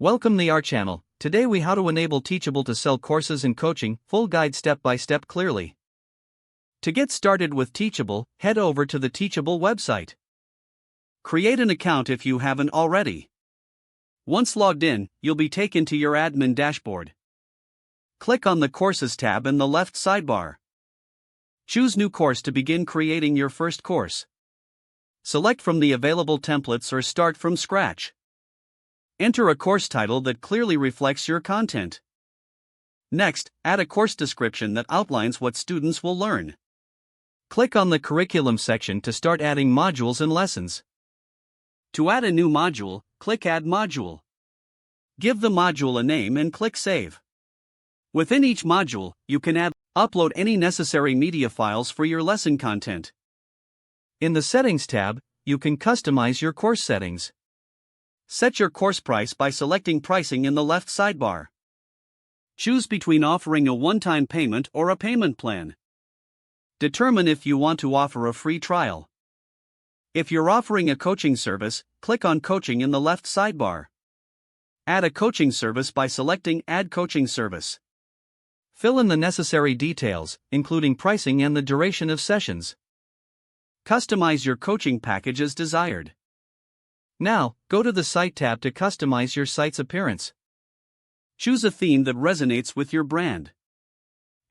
Welcome to our channel. Today we how to enable Teachable to sell courses and coaching, full guide step by step clearly. To get started with Teachable, head over to the Teachable website. Create an account if you haven't already. Once logged in, you'll be taken to your admin dashboard. Click on the Courses tab in the left sidebar. Choose New Course to begin creating your first course. Select from the available templates or start from scratch. Enter a course title that clearly reflects your content. Next, add a course description that outlines what students will learn. Click on the Curriculum section to start adding modules and lessons. To add a new module, click Add Module. Give the module a name and click Save. Within each module, you can upload any necessary media files for your lesson content. In the Settings tab, you can customize your course settings. Set your course price by selecting Pricing in the left sidebar. Choose between offering a one-time payment or a payment plan. Determine if you want to offer a free trial. If you're offering a coaching service, click on Coaching in the left sidebar. Add a coaching service by selecting Add Coaching Service. Fill in the necessary details, including pricing and the duration of sessions. Customize your coaching package as desired. Now, go to the Site tab to customize your site's appearance. Choose a theme that resonates with your brand.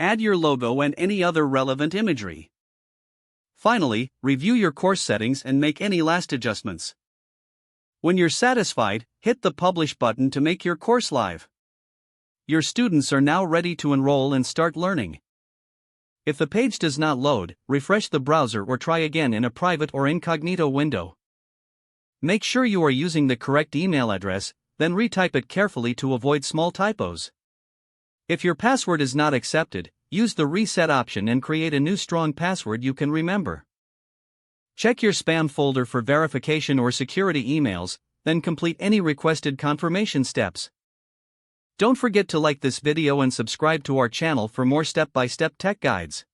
Add your logo and any other relevant imagery. Finally, review your course settings and make any last adjustments. When you're satisfied, hit the Publish button to make your course live. Your students are now ready to enroll and start learning. If the page does not load, refresh the browser or try again in a private or incognito window. Make sure you are using the correct email address, then retype it carefully to avoid small typos. If your password is not accepted, use the reset option and create a new strong password you can remember. Check your spam folder for verification or security emails, then complete any requested confirmation steps. Don't forget to like this video and subscribe to our channel for more step-by-step tech guides.